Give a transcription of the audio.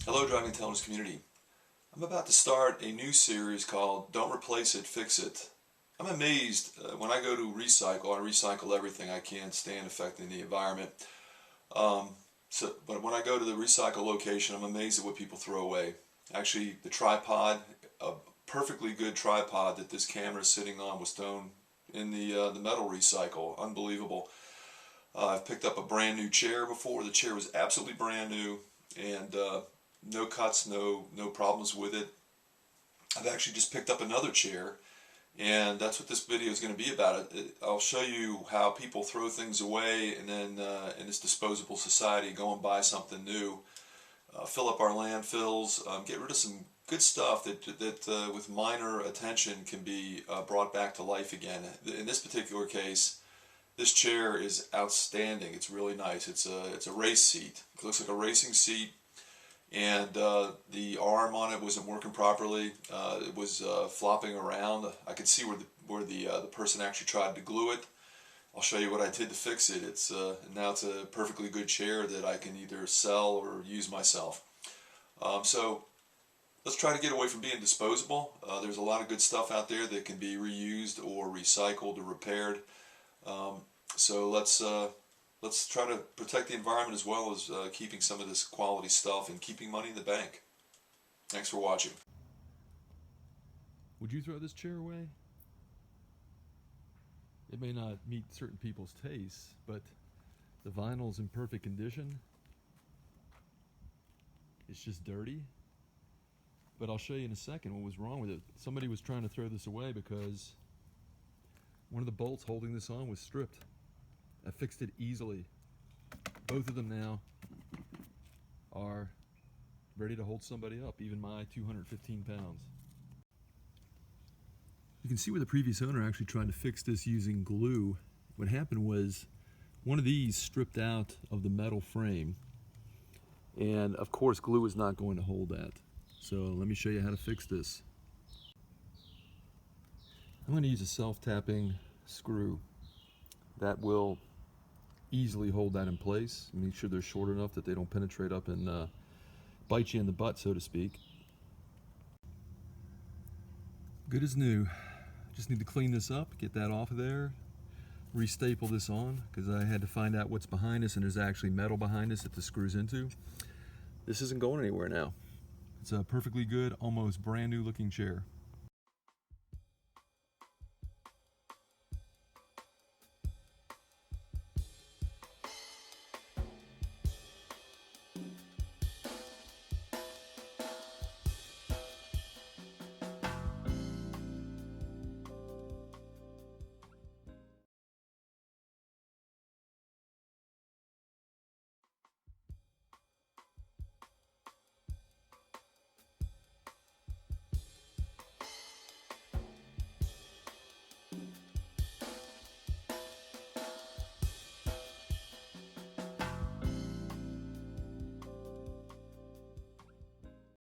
Hello, Driving Intelligence community. I'm about to start a new series called Don't Replace It, Fix It. I'm amazed when I go to recycle. I recycle everything I can stand affecting the environment. But when I go to the recycle location, I'm amazed at what people throw away. Actually, the tripod, a perfectly good tripod that this camera is sitting on, was thrown in the metal recycle. Unbelievable. I've picked up a brand new chair before. The chair was absolutely brand new, and no cuts, no problems with it. I've actually just picked up another chair, and that's what this video is going to be about. I'll show you how people throw things away, and then in this disposable society, go and buy something new, fill up our landfills, get rid of some good stuff that with minor attention can be brought back to life again. In this particular case, this chair is outstanding. It's really nice. It's a race seat. It looks like a racing seat, and the arm on it wasn't working properly. It was flopping around. I could see where the person actually tried to glue it. I'll show you what I did to fix it. Now it's a perfectly good chair that I can either sell or use myself. So let's try to get away from being disposable. There's a lot of good stuff out there that can be reused or recycled or repaired. So let's try to protect the environment as well as keeping some of this quality stuff and keeping money in the bank. Thanks for watching. Would you throw this chair away? It may not meet certain people's tastes, but the vinyl's in perfect condition. It's just dirty. But I'll show you in a second what was wrong with it. Somebody was trying to throw this away because one of the bolts holding this on was stripped. I fixed it easily. Both of them now are ready to hold somebody up, even my 215 pounds. You can see where the previous owner actually tried to fix this using glue. What happened was one of these stripped out of the metal frame, and of course glue is not going to hold that. So let me show you how to fix this. I'm going to use a self-tapping screw that will easily hold that in place. Make sure they're short enough that they don't penetrate up and bite you in the butt, so to speak. Good as new. Just need to clean this up, get that off of there, restaple this on, because I had to find out what's behind us, and there's actually metal behind us that this screws into. This isn't going anywhere now. It's a perfectly good, almost brand new looking chair.